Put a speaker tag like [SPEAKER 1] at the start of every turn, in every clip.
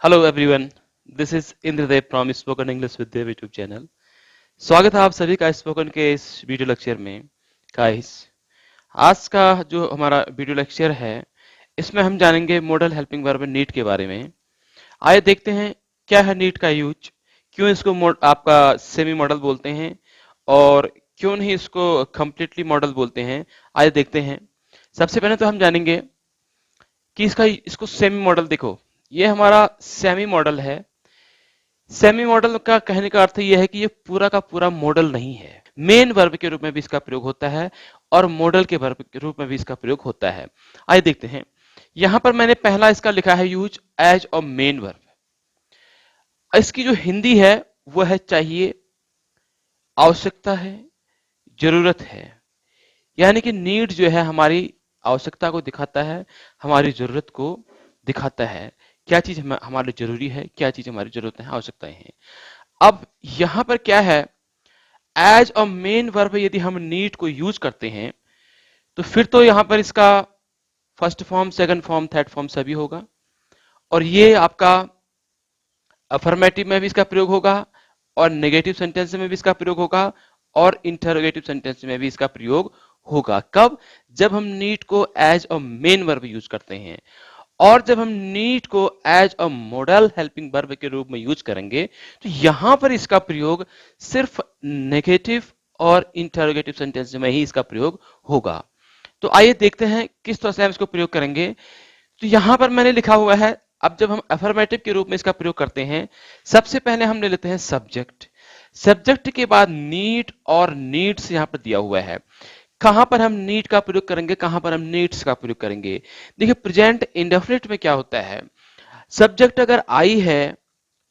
[SPEAKER 1] Hello everyone, this is Indradev from spoken English with Dev YouTube channel. स्वागत है आप सभी का स्पोकन के इस वीडियो लेक्चर में। गाइस, आज का जो हमारा वीडियो लेक्चर है इसमें हम जानेंगे मॉडल हेल्पिंग वर्ब नीड के बारे में। आइए देखते हैं क्या है नीड का यूज, क्यों इसको आपका सेमी मॉडल बोलते हैं और क्यों नहीं इसको कंप्लीटली मॉडल बोलते हैं। आइए देखते हैं। सबसे पहले तो हम जानेंगे कि इसको सेमी मॉडल देखो, ये हमारा सेमी मॉडल है। सेमी मॉडल का कहने का अर्थ यह है कि ये पूरा का पूरा मॉडल नहीं है। मेन वर्ब के रूप में भी इसका प्रयोग होता है और मॉडल के वर्ब के रूप में भी इसका प्रयोग होता है। आइए देखते हैं। यहां पर मैंने पहला इसका लिखा है use as a main verb. इसकी जो हिंदी है वो है चाहिए, आवश्यकता है, जरूरत है। यानी कि नीड जो है हमारी आवश्यकता को दिखाता है, हमारी जरूरत को दिखाता है। क्या चीज हमारे लिए जरूरी है, क्या चीज हमारी जरूरत है, आवश्यकताएं हैं। अब यहां पर क्या है, एज अ मेन वर्ब यदि हम नीड को यूज करते हैं तो फिर तो यहां पर इसका first form, second form, third form सभी होगा और ये आपका अफर्मेटिव में भी इसका प्रयोग होगा और नेगेटिव सेंटेंस में भी इसका प्रयोग होगा और इंटरोगेटिव सेंटेंस में भी इसका प्रयोग होगा। कब? जब हम नीड को as a main verb use करते हैं। और जब हम नीड को as a modal helping verb के रूप में यूज करेंगे तो यहां पर इसका प्रयोग सिर्फ नेगेटिव और इंटरोगेटिव सेंटेंस में ही इसका प्रयोग होगा। तो आइए देखते हैं किस तरह से हम इसको प्रयोग करेंगे। तो यहां पर मैंने लिखा हुआ है, अब जब हम अफर्मेटिव के रूप में इसका प्रयोग करते हैं, सबसे पहले हम ले लेते हैं सब्जेक्ट। सब्जेक्ट के बाद नीड और नीड्स यहां पर दिया हुआ है। कहां पर हम नीड का प्रयोग करेंगे, कहां पर हम नीड्स का प्रयोग करेंगे। देखिए, प्रेजेंट इंडेफिनिट में क्या होता है, सब्जेक्ट अगर आई है,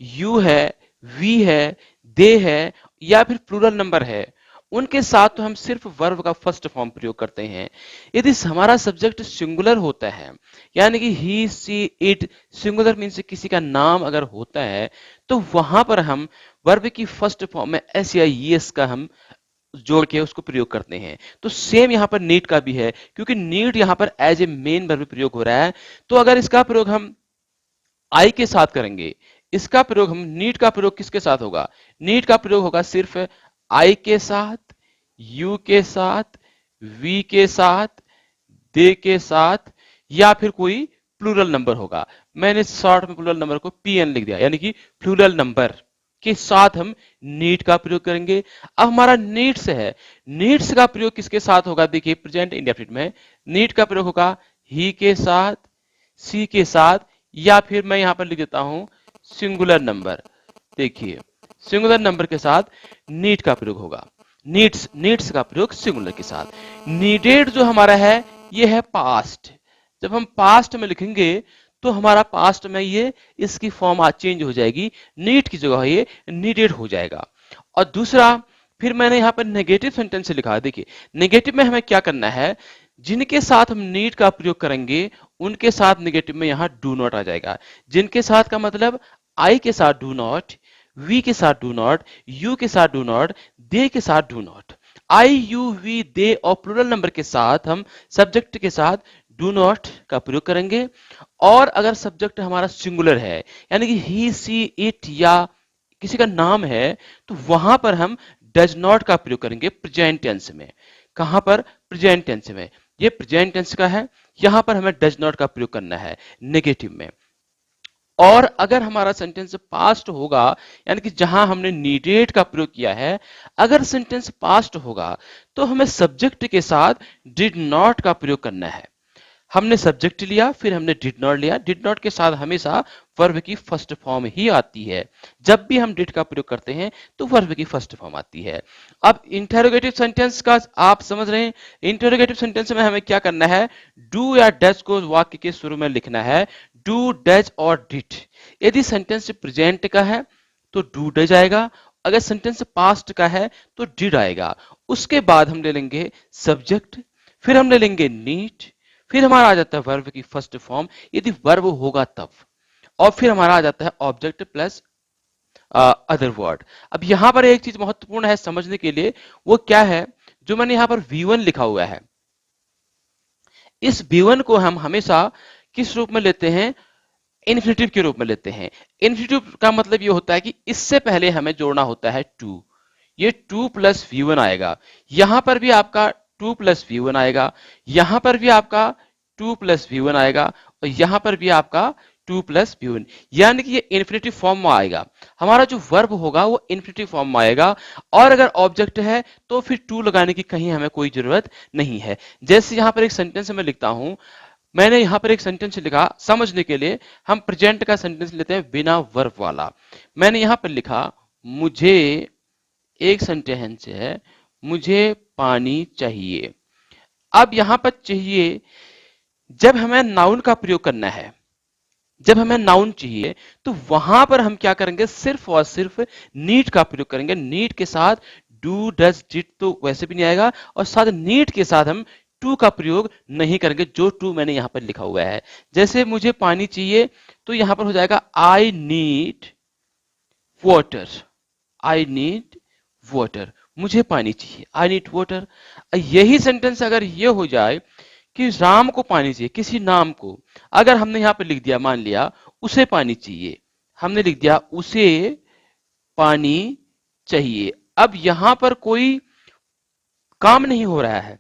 [SPEAKER 1] यू है, वी है, दे है या फिर प्लूरल नंबर है, उनके साथ तो हम सिर्फ वर्ब का फर्स्ट फॉर्म प्रयोग करते हैं। यदि हमारा सब्जेक्ट सिंगुलर होता है, यानी कि ही, सी, इट, सिंगुलर मीन्स किसी का नाम अगर होता है, तो वहां पर हम वर्ब की फर्स्ट फॉर्म में एस या एस का हम जोड़ के उसको प्रयोग करते हैं। तो सेम यहां पर नीड का भी है, क्योंकि नीड यहां पर एज ए मेन वर्ब प्रयोग हो रहा है। तो अगर इसका प्रयोग हम आई के साथ करेंगे, इसका प्रयोग हम नीड का प्रयोग किसके साथ होगा, नीड का प्रयोग होगा सिर्फ आई के साथ, यू के साथ, वी के साथ, दे के साथ या फिर कोई प्लूरल नंबर होगा। मैंने शॉर्ट में प्लूरल नंबर को पीएन लिख दिया, यानी कि प्लूरल नंबर के साथ हम नीड का प्रयोग करेंगे। अब हमारा नीड्स है, नीड्स का प्रयोग किसके साथ होगा, देखिए प्रेजेंट इंडेफिनिट में नीड का प्रयोग होगा ही के साथ, सी के साथ या फिर मैं यहां पर लिख देता हूं सिंगुलर नंबर। देखिए, सिंगुलर नंबर के साथ नीड का प्रयोग होगा। नीड्स, नीड्स का प्रयोग सिंगुलर के साथ। नीडेड जो हमारा है ये है पास्ट। जब हम पास्ट में लिखेंगे तो हमारा पास्ट में ये इसकी फॉर्म आज चेंज हो जाएगी, नीड की जगह ये नीडेड हो जाएगा। और दूसरा, फिर मैंने यहां पर नेगेटिव सेंटेंस से लिखा है। देखिए, नेगेटिव में हमें क्या करना है, जिनके साथ हम नीड का प्रयोग करेंगे उनके साथ नेगेटिव में यहां डू नॉट आ जाएगा। जिनके साथ का मतलब आई के साथ डू नॉट, वी के साथ डू नॉट, यू के साथ डू नॉट, दे के साथ do not. I, you, we, they और प्लूरल नंबर के साथ हम सब्जेक्ट के साथ डू नॉट का प्रयोग करेंगे। और अगर सब्जेक्ट हमारा सिंगुलर है, यानी कि ही, सी, इट या किसी का नाम है, तो वहां पर हम डज नॉट का प्रयोग करेंगे प्रेजेंट टेंस में। कहां पर? प्रेजेंट टेंस में। ये प्रेजेंट टेंस का है, यहां पर हमें डज नॉट का प्रयोग करना है नेगेटिव में। और अगर हमारा सेंटेंस पास्ट होगा, यानी कि जहां हमने नीडेड का प्रयोग किया है, अगर सेंटेंस पास्ट होगा तो हमें सब्जेक्ट के साथ डिड नॉट का प्रयोग करना है। हमने सब्जेक्ट लिया, फिर हमने डिड नॉट लिया। डिड नॉट के साथ हमेशा वर्ब की फर्स्ट फॉर्म ही आती है। जब भी हम डिड का प्रयोग करते हैं तो वर्ब की फर्स्ट फॉर्म आती है। अब इंटरोगेटिव सेंटेंस का आप समझ रहे हैं। इंटरोगेटिव सेंटेंस में हमें क्या करना है, डू या डज को वाक्य के शुरू में लिखना है, डू, डज और डिड। यदि सेंटेंस प्रेजेंट का है तो डू डज आएगा, अगर सेंटेंस पास्ट का है तो डिड आएगा। उसके बाद हम ले लेंगे सब्जेक्ट, फिर हम ले लेंगे नीड, फिर हमारा आ जाता है वर्ब की फर्स्ट फॉर्म यदि वर्ब होगा तब, और फिर हमारा आ जाता है ऑब्जेक्ट प्लस अदर वर्ड। अब यहां पर एक चीज महत्वपूर्ण है समझने के लिए, वो क्या है, जो मैंने यहां पर V1 लिखा हुआ है, इस V1 को हम हमेशा किस रूप में लेते हैं, इन्फिनेटिव के रूप में लेते हैं। इन्फिनेटिव का मतलब ये होता है कि इससे पहले हमें जोड़ना होता है टू। ये 2 प्लस V1 आएगा, यहां पर भी आपका 2 प्लस V1 आएगा, यहां पर भी आपका 2 प्लस V1 आएगा, और यहां पर भी आपका 2 प्लस V1, यानी कि ये इन्फिनेटिव फॉर्म में आएगा। हमारा जो वर्ब होगा वो इन्फिनेटिव फॉर्म में आएगा, और अगर ऑब्जेक्ट है तो फिर टू लगाने की कहीं हमें कोई जरूरत नहीं है। जैसे यहां पर एक सेंटेंस में लिखता हूं, मैंने यहां पर एक सेंटेंस लिखा, समझने के लिए हम प्रेजेंट का सेंटेंस लेते हैं बिना वर्ब वाला। मैंने यहां पर लिखा, मुझे, एक सेंटेंस है, मुझे पानी चाहिए। अब यहां पर चाहिए, जब हमें नाउन का प्रयोग करना है, जब हमें नाउन चाहिए, तो वहां पर हम क्या करेंगे, सिर्फ और सिर्फ नीड का प्रयोग करेंगे। नीड के साथ डू डज डिड तो वैसे भी नहीं आएगा, और साथ नीड के साथ हम टू का प्रयोग नहीं करेंगे, जो टू मैंने यहां पर लिखा हुआ है। जैसे मुझे पानी चाहिए, तो यहां पर हो जाएगा I need water. I need water, मुझे पानी चाहिए, आई नीड वाटर। यही सेंटेंस अगर ये हो जाए कि राम को पानी चाहिए, किसी नाम को, अगर हमने यहां पर लिख दिया, मान लिया उसे पानी चाहिए, हमने लिख दिया उसे पानी चाहिए। अब यहां पर कोई काम नहीं हो रहा है,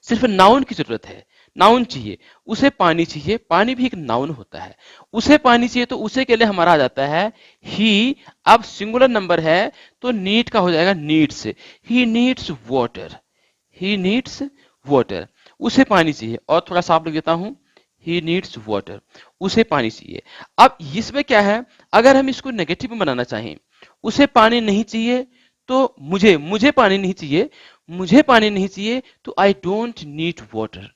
[SPEAKER 1] सिर्फ नाउन की जरूरत है। नाउन चाहिए, उसे पानी चाहिए, पानी भी एक नाउन होता है। उसे पानी चाहिए, तो उसे के लिए हमारा आ जाता है ही। अब सिंगुलर नंबर है तो नीड का हो जाएगा needs. He needs water, he needs water, उसे पानी चाहिए। और थोड़ा साफ लिख देता हूं, ही नीड्स वाटर, उसे पानी चाहिए। अब इसमें क्या है, अगर हम इसको नेगेटिव में बनाना चाहें, उसे पानी नहीं चाहिए, तो मुझे पानी नहीं चाहिए, मुझे पानी नहीं चाहिए, तो आई डोंट नीड वाटर।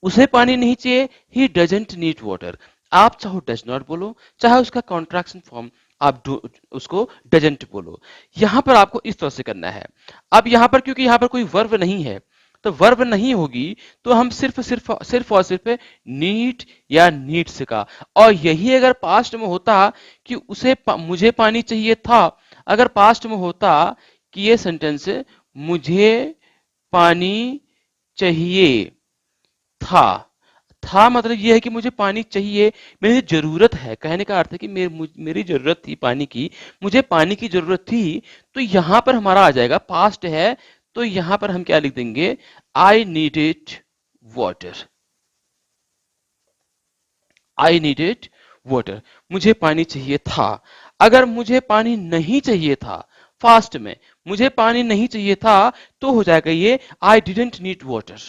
[SPEAKER 1] उसे पानी नहीं चाहिए, ही डजेंट नीड वाटर। आप चाहो डज नॉट बोलो, चाहे उसका कॉन्ट्रैक्शन फॉर्म आप उसको डजेंट बोलो। यहां पर आपको इस तरह से करना है। अब यहां पर क्योंकि यहां पर कोई वर्ब नहीं है, तो वर्ब नहीं होगी, तो हम सिर्फ और सिर्फ नीड या नीड्स का। और यही अगर पास्ट में होता कि मुझे पानी चाहिए था, अगर पास्ट में होता कि ये सेंटेंस मुझे पानी चाहिए था, था मतलब यह है कि मुझे पानी चाहिए, मेरी जरूरत है, कहने का अर्थ है कि मेरी जरूरत थी पानी की, मुझे पानी की जरूरत थी। तो यहां पर हमारा आ जाएगा, पास्ट है, तो यहां पर हम क्या लिख देंगे, I needed water. I needed water, मुझे पानी चाहिए था। अगर मुझे पानी नहीं चाहिए था, फास्ट में मुझे पानी नहीं चाहिए था, तो हो जाएगा ये I didn't need water.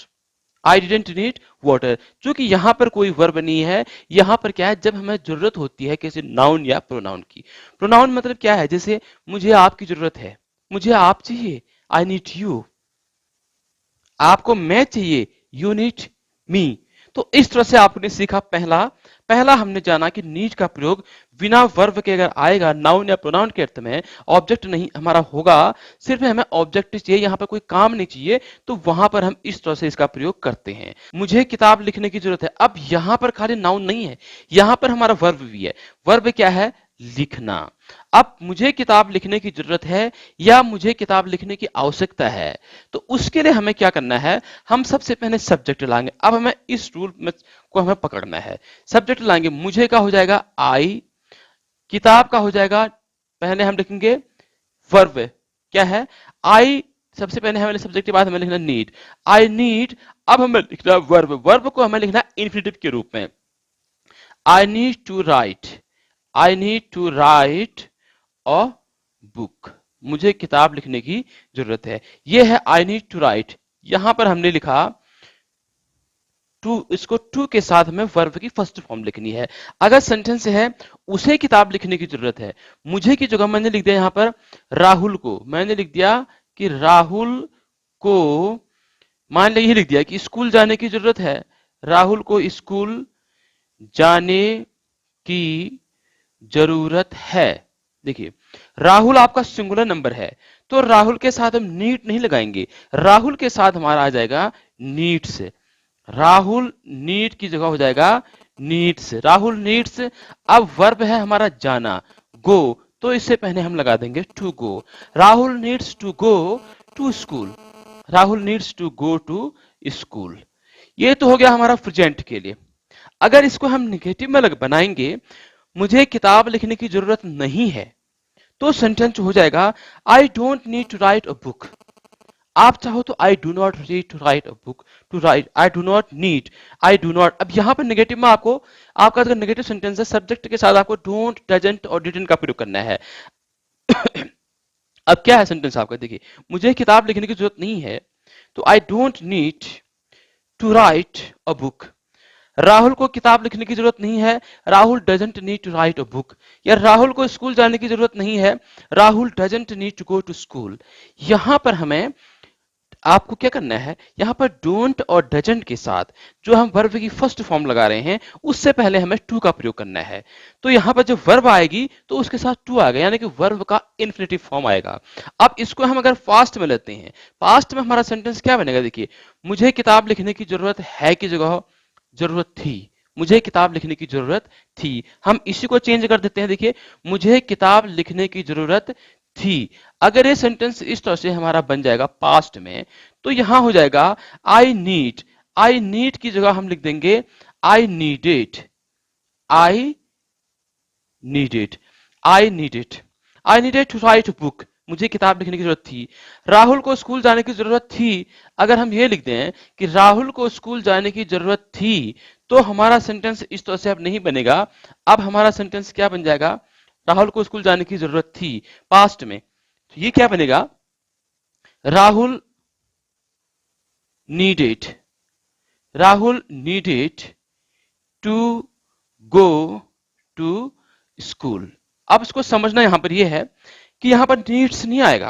[SPEAKER 1] I didn't need water, क्योंकि यहां पर कोई वर्ब नहीं है। यहां पर क्या है, जब हमें जरूरत होती है किसी नाउन या प्रोनाउन की। प्रोनाउन मतलब क्या है, जैसे मुझे आपकी जरूरत है, मुझे आप चाहिए, आई नीड यू। आपको मैं चाहिए, यू नीड मी। तो इस तरह से आपने सीखा, पहला पहला हमने जाना कि नीड का प्रयोग बिना वर्ब के अगर आएगा नाउन या प्रोनाउन के अर्थ में, ऑब्जेक्ट नहीं हमारा होगा, सिर्फ हमें ऑब्जेक्ट चाहिए, यहां पर कोई काम नहीं चाहिए, तो वहां पर हम इस तरह से इसका प्रयोग करते हैं। मुझे किताब लिखने की जरूरत है, अब यहां पर खाली नाउन नहीं है, यहां पर हमारा वर्ब भी है। वर्ब क्या है, लिखना। अब मुझे किताब लिखने की जरूरत है या मुझे किताब लिखने की आवश्यकता है, तो उसके लिए हमें क्या करना है, हम सबसे पहले सब्जेक्ट लाएंगे। अब हमें इस रूल में को हमें पकड़ना है। सब्जेक्ट लाएंगे, मुझे का हो जाएगा आई, किताब का हो जाएगा, पहले हम लिखेंगे वर्ब क्या है, आई। सबसे पहले हमें सब्जेक्ट के बाद हमें लिखना नीड, आई नीड। अब हमें लिखना वर्ब, वर्ब को हमें लिखना इन्फिनेटिव के रूप में, I need to write, I need to write a book, मुझे किताब लिखने की जरूरत है। यह है आई नीड टू राइट। यहां पर हमने लिखा टू, इसको टू के साथ हमें वर्ब की फर्स्ट फॉर्म लिखनी है। अगर सेंटेंस है उसे किताब लिखने की जरूरत है, मुझे की जगह मैंने लिख दिया यहां पर राहुल को, मैंने लिख दिया कि राहुल को, मान लिया ये लिख दिया कि स्कूल जाने की जरूरत है, राहुल को स्कूल जाने की जरूरत है। देखिए, राहुल आपका सिंगुलर नंबर है, तो राहुल के साथ हम नीड नहीं लगाएंगे, राहुल के साथ हमारा आ जाएगा नीड्स। राहुल नीड की जगह हो जाएगा नीड्स, राहुल नीड्स। अब वर्ब है हमारा जाना, गो, तो इससे पहले हम लगा देंगे to go. Rahul needs to go to school, Rahul needs to go to school. ये तो हो गया हमारा प्रेजेंट के लिए। अगर इसको हम निगेटिव में बनाएंगे, मुझे किताब लिखने की जरूरत नहीं है, तो सेंटेंस हो जाएगा I don't need to write a book. आप चाहो तो I do not read to write a book, to write I do not need, I do not. अब यहां पर नेगेटिव में आपको, आपका अगर नेगेटिव सेंटेंस है, सब्जेक्ट के साथ आपको डोंट, डजंट और डिडंट का प्रयोग करना है। अब क्या है सेंटेंस आपका, देखिए, मुझे किताब लिखने की जरूरत नहीं है, तो I don't need to write a book. Rahul को किताब लिखने की जरूरत नहीं है, Rahul doesn't need to write a book. या राहुल को स्कूल जाने की जरूरत नहीं है, Rahul doesn't need to go to school. यहां पर हमें, आपको क्या करना है, यहां पर डोंट और डजंट के साथ जो हम वर्ब की फर्स्ट फॉर्म लगा रहे हैं, उससे पहले हमें टू का प्रयोग करना है। तो यहां पर जब वर्ब आएगी तो उसके साथ टू आएगा, यानी कि वर्ब का इन्फिनेटिव फॉर्म आएगा। अब इसको हम अगर पास्ट में लेते हैं, पास्ट में हमारा सेंटेंस क्या बनेगा, देखिए, मुझे किताब लिखने की जरूरत है की जगह जरूरत थी, मुझे किताब लिखने की जरूरत थी। हम इसी को चेंज कर देते हैं, देखिए, मुझे किताब लिखने की जरूरत थी। अगर ये सेंटेंस इस तरह से हमारा बन जाएगा पास्ट में, तो यहां हो जाएगा आई नीड। आई नीड की जगह हम लिख देंगे I needed, I needed, I needed, I needed to write book. मुझे किताब लिखने की जरूरत थी। राहुल को स्कूल जाने की जरूरत थी। अगर हम ये लिख दें कि राहुल को स्कूल जाने की जरूरत थी, तो हमारा सेंटेंस इस तरह से अब नहीं बनेगा। अब हमारा सेंटेंस क्या बन जाएगा, राहुल को स्कूल जाने की जरूरत थी पास्ट में, तो ये क्या बनेगा, Rahul needed, Rahul needed to go to school. अब इसको समझना यहां पर यह है कि यहां पर नीड्स नहीं आएगा।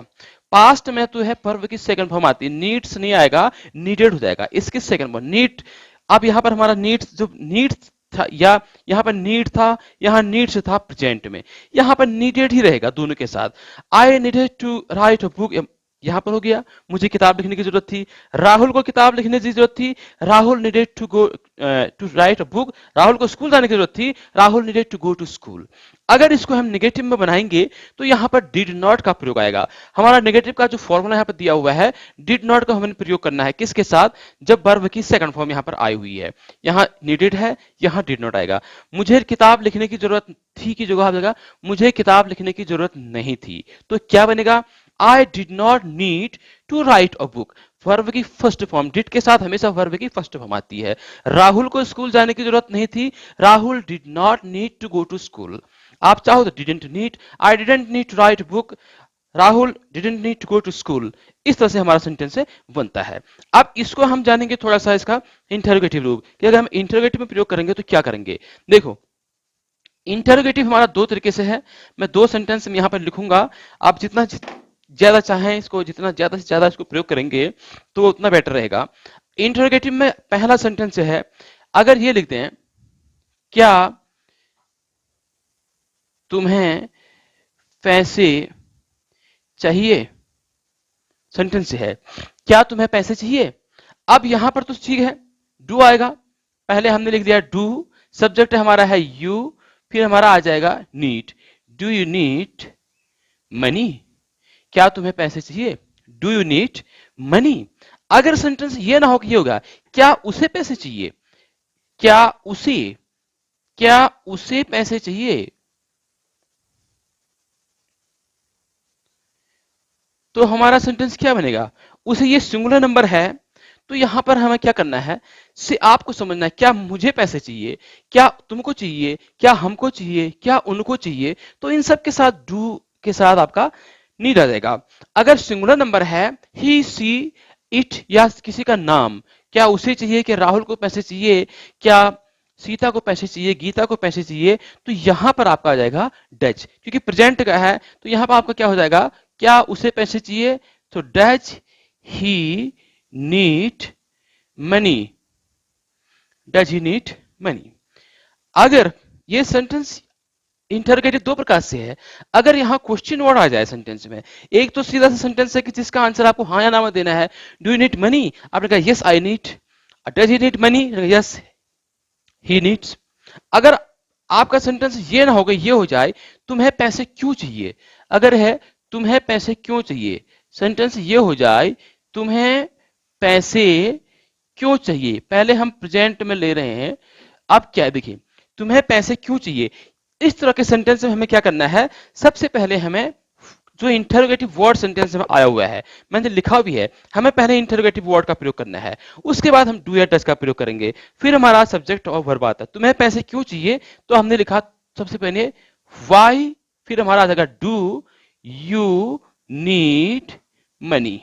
[SPEAKER 1] पास्ट में तो है वर्ब की सेकंड फॉर्म आती है, नीड्स नहीं आएगा, नीडेड हो जाएगा। इसकी सेकंड फॉर्म नीड। अब यहां पर हमारा नीड्स, जो नीड्स था, या यहां पर नीड था, यहां नीड्स था प्रेजेंट में, यहां पर नीडेड ही रहेगा दोनों के साथ। I needed to write a book, यहां पर हो गया, मुझे किताब लिखने की जरूरत थी। राहुल को किताब लिखने की जरूरत थी, Rahul needed to go to write a book. Rahul को स्कूल जाने की जरूरत थी, Rahul needed to go to school. अगर इसको हम नेगेटिव में बनाएंगे, तो यहां पर डिड नॉट का प्रयोग आएगा। हमारा नेगेटिव का जो फॉर्मूला यहां पर दिया हुआ है, डिड नॉट का हमें प्रयोग करना है किसके साथ, जब वर्ब की सेकंड फॉर्म यहां पर आई हुई है। यहां नीडेड है, यहां डिड नॉट आएगा। मुझे किताब लिखने की जरूरत थी की जगह आएगा मुझे किताब लिखने की जरूरत नहीं थी। तो क्या बनेगा, I did not need to write a book. Verb की फर्स्ट फॉर्म, डिड के साथ हमेशा वर्ब की फर्स्ट फॉर्म आती है। राहुल को स्कूल जाने की जरूरत नहीं थी, Rahul did not need to go to school. आप चाहो तो didn't need, I didn't need to write book, Rahul didn't need to go to school. इस तरह से हमारा सेंटेंस बनता है। अब इसको हम जानेंगे थोड़ा सा इसका इंटरोगेटिव रूप, कि अगर हम इंटरोगेटिव में प्रयोग करेंगे तो क्या करेंगे। देखो, इंटरोगेटिव हमारा दो तरीके से है। मैं दो सेंटेंस में यहां पर लिखूंगा, आप जितना ज्यादा चाहें इसको, जितना ज्यादा से ज्यादा इसको प्रयोग करेंगे तो उतना बेटर रहेगा। इंटरोगेटिव में पहला सेंटेंस है, अगर ये लिखते हैं, क्या तुम्हें पैसे चाहिए, सेंटेंस है, क्या तुम्हें पैसे चाहिए। अब यहां पर तो ठीक है, डू आएगा, पहले हमने लिख दिया डू, सब्जेक्ट हमारा है यू, फिर हमारा आ जाएगा need. Do you need money, क्या तुम्हें पैसे चाहिए, डू यू नीड मनी। अगर सेंटेंस ये ना हो कि ये होगा, क्या उसे पैसे चाहिए, क्या उसे, क्या उसे पैसे चाहिए, तो हमारा सेंटेंस क्या बनेगा, उसे, ये सिंगुलर नंबर है, तो यहां पर हमें क्या करना है, से आपको समझना है, क्या मुझे पैसे चाहिए, क्या तुमको चाहिए, क्या हमको चाहिए, क्या उनको चाहिए। तो इन सब के साथ डू के साथ आपका नीड आ जाएगा। अगर सिंगुलर नंबर है, ही सी इट, या किसी का नाम, क्या उसे चाहिए, कि राहुल को पैसे चाहिए, क्या सीता को पैसे चाहिए, गीता को पैसे चाहिए, तो यहां पर आपका आ जाएगा डच, क्योंकि प्रेजेंट का है, तो यहां पर आपका क्या हो जाएगा, क्या उसे पैसे चाहिए, तो Dutch he need money, does he need money. अगर ये सेंटेंस इंटरगेटिव दो प्रकार से है, अगर यहां क्वेश्चन वर्ड आ जाए सेंटेंस में, एक तो सीधा सा सेंटेंस है कि जिसका आंसर आपको हाँ या ना में देना है, डू यू नीड मनी, आपने कहा yes I need, does he need money, yes he needs. अगर आपका सेंटेंस ये ना हो गया, ये हो जाए, तुम्हें पैसे क्यों चाहिए, अगर है तुम्हें पैसे क्यों चाहिए, सेंटेंस ये हो जाए, तुम्हें पैसे क्यों चाहिए, पहले हम प्रेजेंट में ले रहे हैं, अब क्या है, देखिए, तुम्हें पैसे क्यों चाहिए, इस तरह के सेंटेंस में हमें क्या करना है, सबसे पहले हमें जो इंटरोगेटिव वर्ड सेंटेंस में आया हुआ है, मैंने लिखा भी है, हमें पहले इंटरोगेटिव वर्ड का प्रयोग करना है, उसके बाद हम डू या डज का प्रयोग करेंगे, फिर हमारा सब्जेक्ट और वर्ब आता है। तुम्हें पैसे क्यों चाहिए, तो हमने लिखा सबसे पहले वाई, फिर हमारा आ जाएगा do you need money,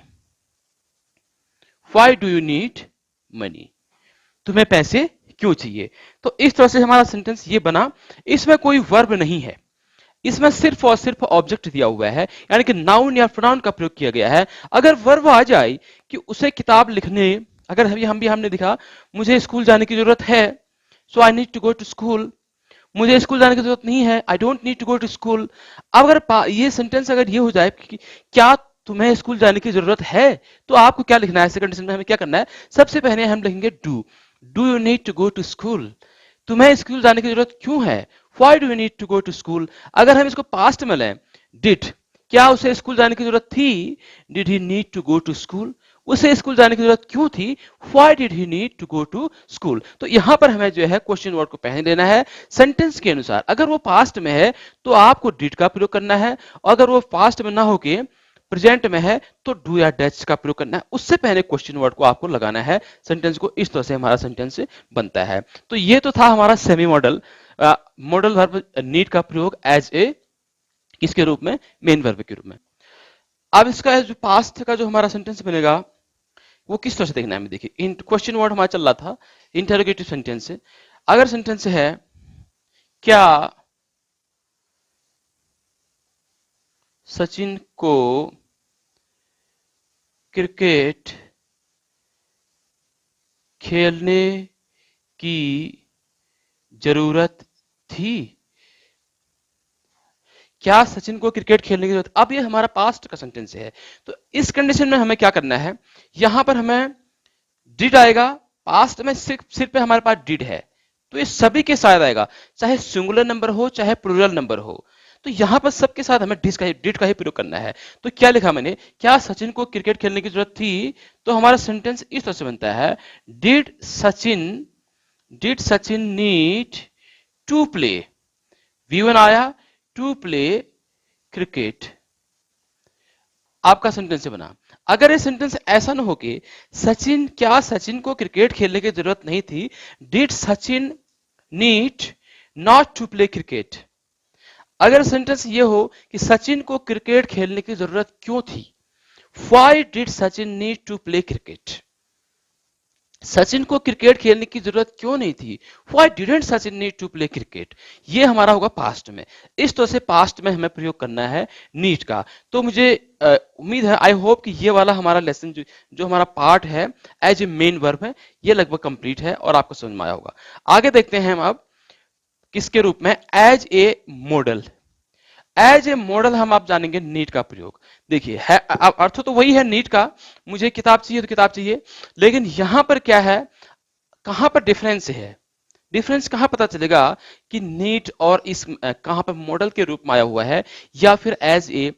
[SPEAKER 1] why do you need money, तुम्हें पैसे क्यों चाहिए। तो इस तरह से हमारा सेंटेंस ये बना, इसमें कोई वर्ब नहीं है, इसमें सिर्फ और सिर्फ ऑब्जेक्ट दिया हुआ है, यानी कि नाउन या प्रोनाउन का प्रयोग किया गया है। अगर वर्ब आ जाए कि उसे किताब लिखने, अगर हमने दिखा मुझे स्कूल जाने की जरूरत है, so I need to go to school, मुझे स्कूल जाने की जरूरत नहीं है, I don't need to go to school. अब अगर ये सेंटेंस अगर ये हो जाए कि क्या तुम्हें स्कूल जाने की जरूरत है, तो आपको क्या लिखना है, ऐसे कंडीशन में हमें क्या करना है, सबसे पहले हम लिखेंगे do you need to go to school, तुम्हें स्कूल जाने की जरूरत क्यों है, why do you need to go to school. अगर हम इसको पास्ट में लें, डिड, क्या उसे स्कूल जाने की जरूरत थी, did he need to go to school, उसे स्कूल जाने की जरूरत क्यों थी, why did he need to go to school. तो यहां पर हमें जो है क्वेश्चन वर्ड को पहले लेना है सेंटेंस के अनुसार। अगर वो पास्ट में है तो आपको डिड का प्रयोग करना है, अगर वो पास्ट में ना होके प्रेजेंट में है तो डू या डैश का प्रयोग करना है, उससे पहले क्वेश्चन वर्ड को आपको लगाना है सेंटेंस को। इस तरह से हमारा सेंटेंस बनता है। तो ये तो था हमारा semi model, modal verb need का प्रयोग एज ए किसके रूप में, मेन वर्ब के रूप में। अब इसका जो पास्ट का जो हमारा सेंटेंस बनेगा वो किस तरह से देखना है, देखिए इन क्वेश्चन वर्ड हमारा चल रहा था, इंटरोगेटिव सेंटेंस से। अगर सेंटेंस है क्या सचिन को क्रिकेट खेलने की जरूरत थी, क्या सचिन को क्रिकेट खेलने की जरूरत, अब ये हमारा पास्ट का सेंटेंस है। तो इस कंडीशन में हमें क्या करना है, यहां पर हमें डिड आएगा, पास्ट में सिर्फ पे हमारे पास डिड है, तो ये सभी के साथ आएगा, चाहे सिंगुलर नंबर हो चाहे प्लूरल नंबर हो। तो यहां पर सबके साथ हमें डिड का ही प्रयोग करना है। तो क्या लिखा मैंने, क्या सचिन को क्रिकेट खेलने की जरूरत थी, तो हमारा सेंटेंस इस तरह से बनता है, did Sachin did Sachin need to play, V1 आया, टू प्ले क्रिकेट, आपका सेंटेंस बना। अगर ये सेंटेंस ऐसा ना हो कि सचिन, क्या सचिन को क्रिकेट खेलने की जरूरत नहीं थी, did Sachin need not to play cricket. अगर सेंटेंस ये हो कि सचिन को क्रिकेट खेलने की जरूरत क्यों थी, why did Sachin need to play cricket, Sachin को क्रिकेट खेलने की जरूरत क्यों नहीं थी, why didn't Sachin need to play cricket. ये हमारा होगा पास्ट में। इस तरह से पास्ट में हमें प्रयोग करना है नीड का। तो मुझे उम्मीद है, आई होप कि ये वाला हमारा लेसन जो हमारा पार्ट है एज ए मेन वर्ब है, ये लगभग कंप्लीट है और आपको समझ में आया होगा। आगे देखते हैं हम अब किसके रूप में, as a model. As a model हम आप जानेंगे नीट का प्रयोग। देखिए है अर्थ तो वही है नीट का, मुझे किताब चाहिए तो किताब चाहिए, लेकिन यहां पर क्या है, कहां पर डिफरेंस है, डिफरेंस कहां पता चलेगा कि नीट और इस कहां पर मॉडल के रूप में आया हुआ है या फिर एज ए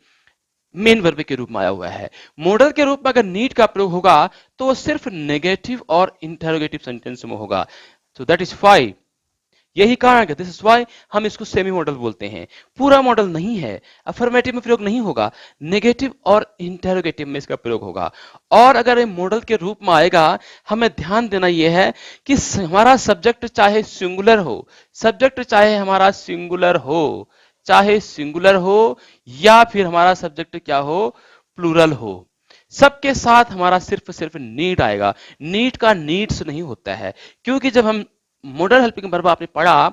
[SPEAKER 1] मेन वर्ब के रूप में आया हुआ है। मॉडल के रूप में अगर नीट का प्रयोग होगा तो वो सिर्फ नेगेटिव और इंटरोगेटिव सेंटेंस में होगा। सो दैट इज वाई, यही कारण है, दिस इज वाई हम इसको सेमी मॉडल बोलते हैं। पूरा मॉडल नहीं है, अफर्मेटिव में प्रयोग नहीं होगा, नेगेटिव और इंटरोगेटिव में इसका प्रयोग होगा। और अगर ये मॉडल के रूप में आएगा, हमें ध्यान देना यह है कि हमारा सब्जेक्ट चाहे सिंगुलर हो, सब्जेक्ट चाहे हमारा सिंगुलर हो, चाहे सिंगुलर हो या फिर हमारा सब्जेक्ट क्या हो, प्लूरल हो, सबके साथ हमारा सिर्फ सिर्फ नीड आएगा। नीड का नीड्स नहीं होता है, क्योंकि जब हम मॉडल हेल्पिंग वर्ब आपने पढ़ा,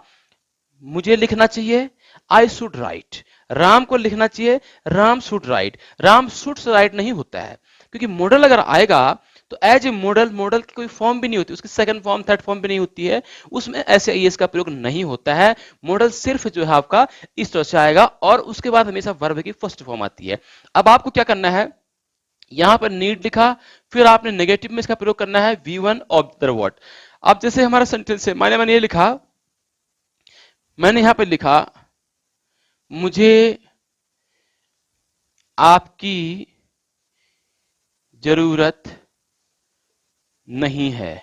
[SPEAKER 1] मुझे लिखना चाहिए आई शुड राइट, राम को लिखना चाहिए Ram should write, Ram should write नहीं होता है, क्योंकि मॉडल अगर आएगा तो एज ए मॉडल, मॉडल की कोई फॉर्म भी नहीं होती, उसकी सेकंड फॉर्म थर्ड फॉर्म भी नहीं होती है, उसमें ऐसे एस का प्रयोग नहीं होता है। मॉडल सिर्फ जो है आपका इस तरह से आएगा और उसके बाद हमेशा वर्ब की फर्स्ट फॉर्म आती है। अब आपको क्या करना है, यहां पर नीड लिखा, फिर आपने नेगेटिव में इसका प्रयोग करना है V1 ऑफ द व्हाट। अब जैसे हमारा सेंटेंस है, मैंने ये लिखा, मैंने यहां पर लिखा मुझे आपकी जरूरत नहीं है,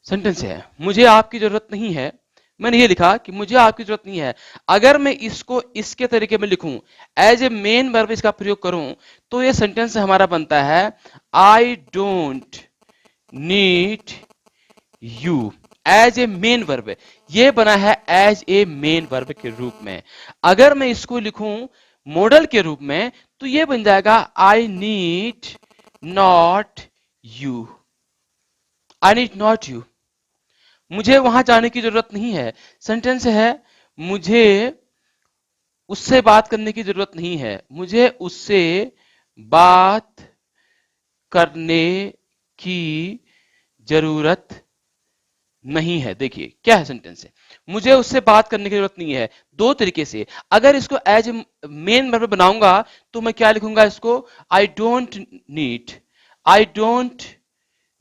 [SPEAKER 1] सेंटेंस है, मुझे आपकी जरूरत नहीं है। मैंने ये लिखा कि मुझे आपकी जरूरत नहीं है। अगर मैं इसको इसके तरीके में लिखूं, एज ए मेन वर्ब इसका प्रयोग करूं, तो ये सेंटेंस हमारा बनता है I don't need you. As a main verb, ये बना है एज ए मेन वर्ब के रूप में। अगर मैं इसको लिखूं मॉडल के रूप में, तो ये बन जाएगा आई need not you. I need not you, मुझे वहां जाने की जरूरत नहीं है। सेंटेंस है, मुझे उससे बात करने की जरूरत नहीं है। मुझे उससे बात करने की जरूरत नहीं है। देखिए क्या है सेंटेंस है, मुझे उससे बात करने की जरूरत नहीं है। दो तरीके से, अगर इसको एज मेन वर्ब बनाऊंगा तो मैं क्या लिखूंगा इसको, I don't need, I don't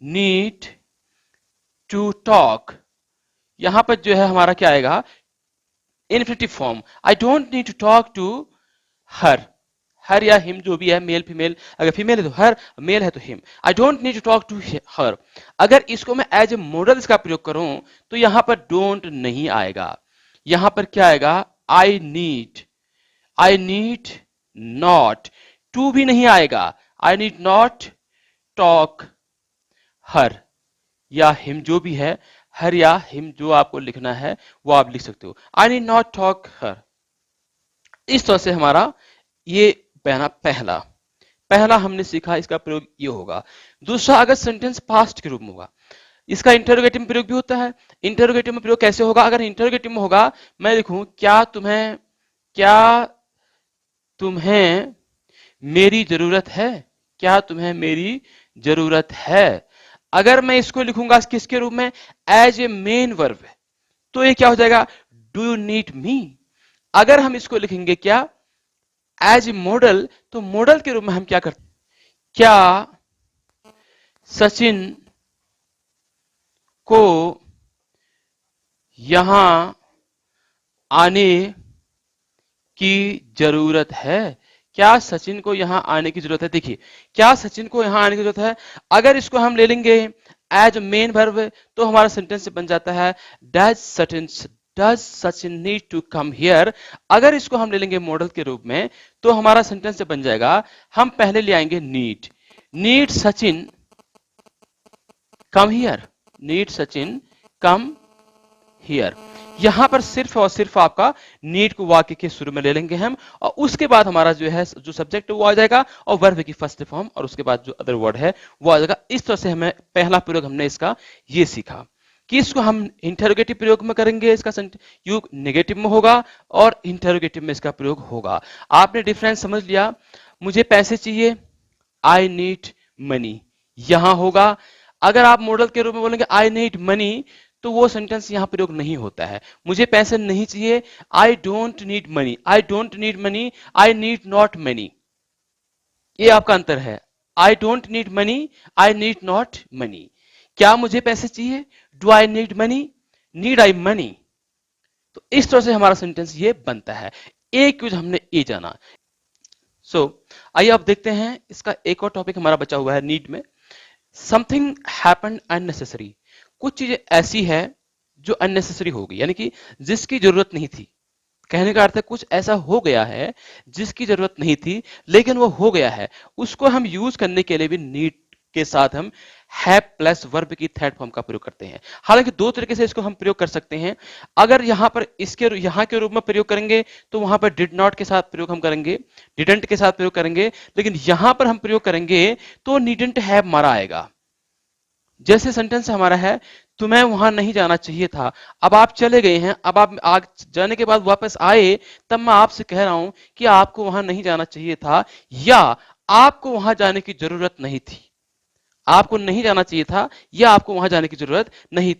[SPEAKER 1] need to talk. यहां पर जो है हमारा क्या आएगा, infinitive form, I don't need to talk to her. Her या हिम जो भी है, मेल फीमेल, अगर फीमेल है तो हर, मेल है तो him. I don't need to talk to her. अगर इसको मैं एज ए मॉडल इसका प्रयोग करूं, तो यहां पर डोंट नहीं आएगा। यहां पर क्या आएगा, I need, I need not. To भी नहीं आएगा, I need not talk her या हिम जो भी है। हर या हिम जो आपको लिखना है वो आप लिख सकते हो, आई नीड नॉट टॉक हर। इस तरह से हमारा ये पहला पहला हमने सीखा, इसका प्रयोग ये होगा। दूसरा, अगर सेंटेंस पास्ट के रूप में होगा, इसका इंटरोगेटिव में प्रयोग भी होता है। इंटरोगेटिव में प्रयोग कैसे होगा, अगर इंटरोगेटिव में होगा, मैं लिखूं क्या तुम्हें मेरी जरूरत है, क्या तुम्हें मेरी जरूरत है। अगर मैं इसको लिखूंगा किसके रूप में, एज ए मेन वर्ब, तो ये क्या हो जाएगा, डू यू नीड मी। अगर हम इसको लिखेंगे क्या, एज ए मॉडल, तो मॉडल के रूप में हम क्या करते, क्या सचिन को यहां आने की जरूरत है, क्या सचिन को यहां आने की जरूरत है। देखिए, क्या सचिन को यहां आने की जरूरत है, अगर इसको हम ले लेंगे एज मेन वर्ब, तो हमारा सेंटेंस बन जाता है does Sachin need to come here. अगर इसको हम ले लेंगे मॉडल के रूप में, तो हमारा सेंटेंस बन जाएगा, हम पहले ले आएंगे need Sachin come here, need Sachin come here. यहां पर सिर्फ और सिर्फ आपका नीड को वाक्य के शुरू में ले लेंगे हम, और उसके बाद हमारा जो है जो सब्जेक्ट वो आ जाएगा, और वर्ब की फर्स्ट फॉर्म, और उसके बाद जो अदर वर्ड है वो आ जाएगा। इस तरह से हमें पहला प्रयोग हमने इसका ये सीखा कि इसको हम इंटरोगेटिव प्रयोग में करेंगे, इसका युग नेगेटिव में होगा और इंटरोगेटिव में इसका प्रयोग होगा। आपने डिफरेंस समझ लिया, मुझे पैसे चाहिए, आई नीड मनी, यहां होगा। अगर आप मॉडल के रूप में बोलेंगे आई नीड मनी, तो वो सेंटेंस यहां प्रयोग नहीं होता है। मुझे पैसे नहीं चाहिए, आई don't need money, I don't need money, I need not money. ये आपका अंतर है, I don't need money, I need not money. क्या मुझे पैसे चाहिए, do I need money, need I money. तो इस तरह से हमारा सेंटेंस ये बनता है। एक यूज हमने ये जाना। आइए अब देखते हैं इसका एक और टॉपिक हमारा बचा हुआ है नीड में। समथिंग हैपेंड अननेसेसरी, कुछ चीजें ऐसी है जो अननेसेसरी हो गई, यानी कि जिसकी जरूरत नहीं थी। कहने का अर्थ है कुछ ऐसा हो गया है जिसकी जरूरत नहीं थी, लेकिन वो हो गया है। उसको हम यूज करने के लिए भी नीड के साथ हम हैव प्लस वर्ब की थर्ड फॉर्म का प्रयोग करते हैं। हालांकि दो तरीके से इसको हम प्रयोग कर सकते हैं। अगर यहां पर इसके यहां के रूप में प्रयोग करेंगे, तो वहां पर डिड नॉट के साथ प्रयोग हम करेंगे, डिडंट के साथ प्रयोग करेंगे। लेकिन यहां पर हम प्रयोग करेंगे तो नीडेंट हैव हमारा आएगा। जैसे सेंटेंस हमारा है, तुम्हें वहां नहीं जाना चाहिए था, अब आप चले गए हैं, अब आप आग जाने के बाद वापस आए, तब मैं आपसे कह रहा हूं कि आपको वहां नहीं जाना चाहिए था, या आपको वहां जाने की जरूरत नहीं थी। आपको नहीं जाना चाहिए था या आपको वहां जाने की जरूरत नहीं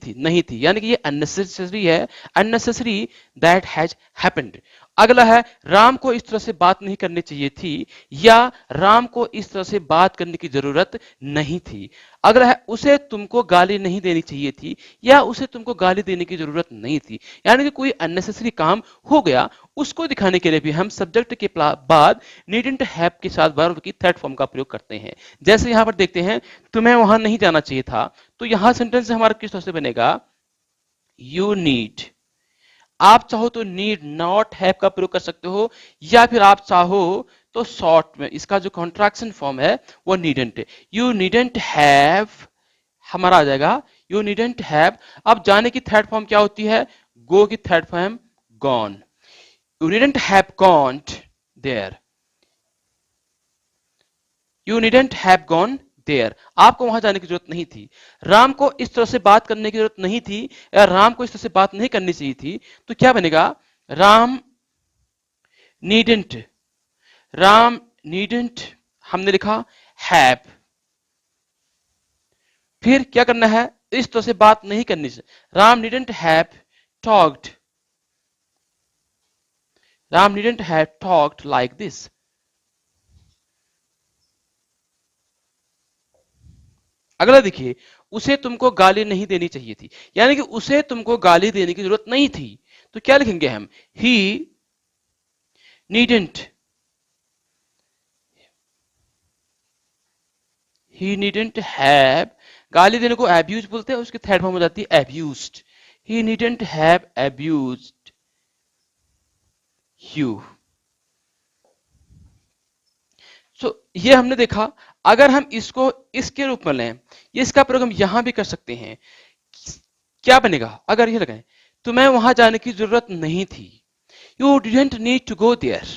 [SPEAKER 1] थी, यानी कि ये अननेसेसरी है, अननेसेसरी दैट हैज हैपेंड। अगला है राम को इस तरह से बात नहीं करनी चाहिए थी, या राम को इस तरह से बात करने की जरूरत नहीं थी। अगला है उसे तुमको गाली नहीं देनी चाहिए थी, या उसे तुमको गाली देने की जरूरत नहीं थी। यानी कि कोई अननेसेसरी काम हो गया, उसको दिखाने के लिए भी हम सब्जेक्ट के बाद नीडेंट हैव के साथ वर्ब की थर्ड फॉर्म का प्रयोग करते हैं। जैसे यहां पर देखते हैं, तुम्हें वहां नहीं जाना चाहिए था, तो यहां सेंटेंस हमारा किस तरह से बनेगा, यू नीड। आप चाहो तो नीड नॉट हैव का प्रयोग कर सकते हो, या फिर आप चाहो तो शॉर्ट में इसका जो कॉन्ट्रैक्शन फॉर्म है वो नीडेंट। यू नीडेंट हैव हमारा आ जाएगा यू नीडेंट हैव। अब जाने की थर्ड फॉर्म क्या होती है, गो की third form gone. You needn't have gone there, you needn't have gone there. आपको वहां जाने की जरूरत नहीं थी। राम को इस तरह से बात करने की जरूरत नहीं थी, या राम को इस तरह से बात नहीं करनी चाहिए थी, तो क्या बनेगा, राम नीडेंट, राम नीडेंट हमने लिखा हैव। फिर क्या करना है, इस तरह से बात नहीं करनी से, Ram needn't have talked, Ram needn't have talked like this. अगला देखिए, उसे तुमको गाली नहीं देनी चाहिए थी, यानी कि उसे तुमको गाली देने की जरूरत नहीं थी, तो क्या लिखेंगे हम, ही नीडेंट, ही नीडेंट हैव, गाली देने को एब्यूज बोलते हैं, उसकी थर्ड फॉर्म हो जाती है एब्यूज्ड। ही नीडेंट हैव एब्यूज्ड यू। सो ये हमने देखा। अगर हम इसको इसके रूप में लें, इसका प्रयोग हम यहां भी कर सकते हैं। क्या बनेगा, अगर ये लगाएं, तुम्हें वहां जाने की जरूरत नहीं थी, you didn't need to go there.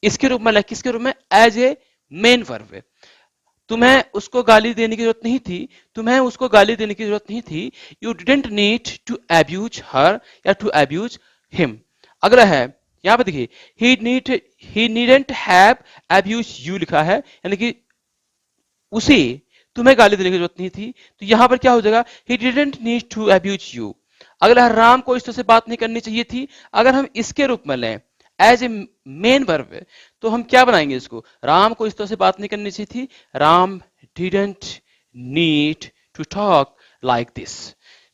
[SPEAKER 1] इसके रूप में लें, किसके रूप में, एज ए मेन वर्ब। तुम्हें उसको गाली देने की जरूरत नहीं थी, तुम्हें उसको गाली देने की जरूरत नहीं थी, you didn't need to abuse her या टू एब्यूज हिम। अगला है, यहां पर देखिए, he needn't have abuse you लिखा है, यानी कि उसे तुम्हें गाली देने की जरूरत नहीं थी, तो यहां पर क्या हो जाएगा, he didn't need to abuse you. अगला है, राम को इस तरह से बात नहीं करनी चाहिए थी। अगर हम इसके रूप में लें एज ए मेन वर्ब, तो हम क्या बनाएंगे इसको, राम को इस तरह से बात नहीं करनी चाहिए थी, Ram didn't need to talk like this.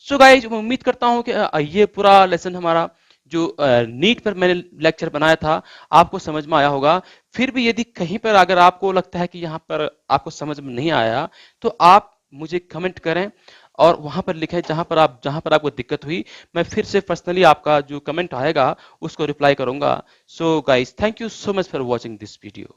[SPEAKER 1] So guys, मैं उम्मीद करता हूं कि ये पूरा लेसन हमारा जो नीट पर मैंने लेक्चर बनाया था आपको समझ में आया होगा। फिर भी यदि कहीं पर अगर आपको लगता है कि यहाँ पर आपको समझ में नहीं आया, तो आप मुझे कमेंट करें और वहां पर लिखें जहां पर आपको दिक्कत हुई। मैं फिर से पर्सनली आपका जो कमेंट आएगा उसको रिप्लाई करूंगा। So guys, thank you so much for watching this video.